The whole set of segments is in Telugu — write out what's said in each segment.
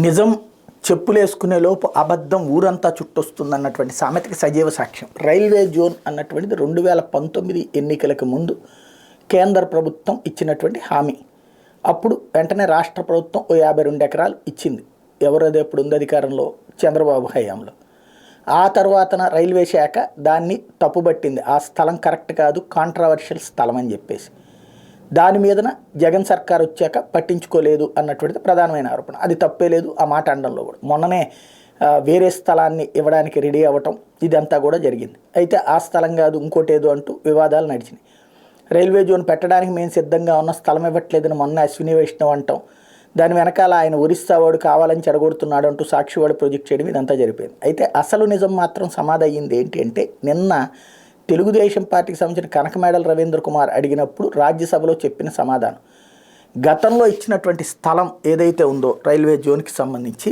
నిజం చెప్పులేసుకునే లోపు అబద్ధం ఊరంతా చుట్టొస్తుందన్నటువంటి సామెతకి సజీవ సాక్ష్యం. రైల్వే జోన్ అన్నటువంటిది 2019 ఎన్నికలకు ముందు కేంద్ర ప్రభుత్వం ఇచ్చినటువంటి హామీ. అప్పుడు వెంటనే రాష్ట్ర ప్రభుత్వం 52 ఎకరాలు ఇచ్చింది. ఎవరది ఎప్పుడు ఉంది అధికారంలో? చంద్రబాబు హయాంలో. ఆ తర్వాతన రైల్వే శాఖ దాన్ని తప్పుబట్టింది. ఆ స్థలం కరెక్ట్ కాదు, కాంట్రవర్షియల్ స్థలం అని చెప్పేసి. దాని మీదన జగన్ సర్కార్ వచ్చాక పట్టించుకోలేదు అన్నటువంటిది ప్రధానమైన ఆరోపణ. అది తప్పే లేదు ఆ మాట అనడంలో కూడా. మొన్ననే వేరే స్థలాన్ని ఇవ్వడానికి రెడీ అవ్వటం ఇదంతా కూడా జరిగింది. అయితే ఆ స్థలం కాదు ఇంకోటేదో అంటూ వివాదాలు నడిచినాయి. రైల్వే జోన్ పెట్టడానికి మేము సిద్ధంగా ఉన్న, స్థలం ఇవ్వట్లేదని మొన్న అశ్విని వైష్ణవ్ అంటాం. దాని వెనకాల ఆయన ఒరిస్సా వాడు కావాలని చెడగొడుతున్నాడు అంటూ సాక్షివాడు ప్రొజెక్ట్ చేయడం ఇదంతా జరిపోయింది. అయితే అసలు నిజం మాత్రం సమాధి అయ్యింది ఏంటి అంటే, నిన్న తెలుగుదేశం పార్టీకి సంబంధించిన కనకమేడల రవీంద్ర కుమార్ అడిగినప్పుడు రాజ్యసభలో చెప్పిన సమాధానం, గతంలో ఇచ్చినటువంటి స్థలం ఏదైతే ఉందో రైల్వే జోన్కి సంబంధించి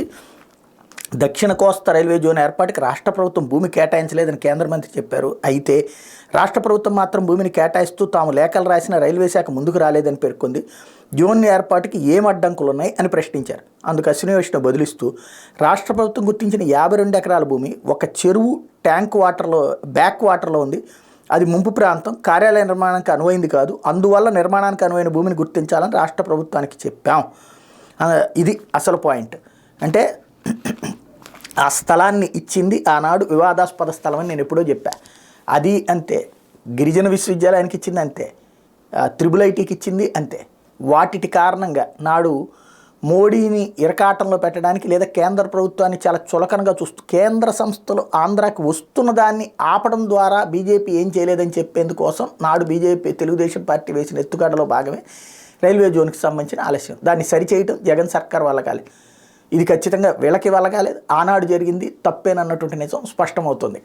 దక్షిణ కోస్తా రైల్వే జోన్ ఏర్పాటుకి రాష్ట్ర ప్రభుత్వం భూమి కేటాయించలేదని కేంద్ర మంత్రి చెప్పారు. అయితే రాష్ట్ర ప్రభుత్వం మాత్రం భూమిని కేటాయిస్తూ తాము లేఖలు రాసిన రైల్వే శాఖ ముందుకు రాలేదని పేర్కొంది. జోన్ ఏర్పాటుకి ఏం అడ్డంకులు ఉన్నాయి అని ప్రశ్నించారు. అందుకు అశ్విని వైష్ణవ్ బదులిస్తూ, రాష్ట్ర ప్రభుత్వం గుర్తించిన 52 ఎకరాల భూమి ఒక చెరువు ట్యాంక్ వాటర్లో బ్యాక్ వాటర్లో ఉంది. అది ముంపు ప్రాంతం, కార్యాలయ నిర్మాణానికి అనువైంది కాదు. అందువల్ల నిర్మాణానికి అనువైన భూమిని గుర్తించాలని రాష్ట్ర ప్రభుత్వానికి చెప్పాం. ఇది అసలు పాయింట్. అంటే ఆ స్థలాన్ని ఇచ్చింది ఆనాడు వివాదాస్పద స్థలం అని నేను ఎప్పుడో చెప్పా. అది అంతే. గిరిజన విశ్వవిద్యాలయానికి ఇచ్చింది అంతే. IIITకి ఇచ్చింది అంతే. వాటి కారణంగా నాడు మోడీని ఇరకాటంలో పెట్టడానికి లేదా కేంద్ర ప్రభుత్వాన్ని చాలా చులకనగా చూస్తూ కేంద్ర సంస్థలు ఆంధ్రాకి వస్తున్న దాన్ని ఆపడం ద్వారా బీజేపీ ఏం చేయలేదని చెప్పేందుకోసం నాడు బీజేపీ తెలుగుదేశం పార్టీ వేసిన ఎత్తుగడలో భాగమే రైల్వే జోన్కి సంబంధించిన ఆలస్యం. దాన్ని సరిచేయటం జగన్ సర్కార్ వల్ల కాలేదు. ఇది ఖచ్చితంగా వీళ్ళకి వల్ల కాలేదు. ఆనాడు జరిగింది తప్పేనన్నటువంటి నిజం స్పష్టమవుతుంది.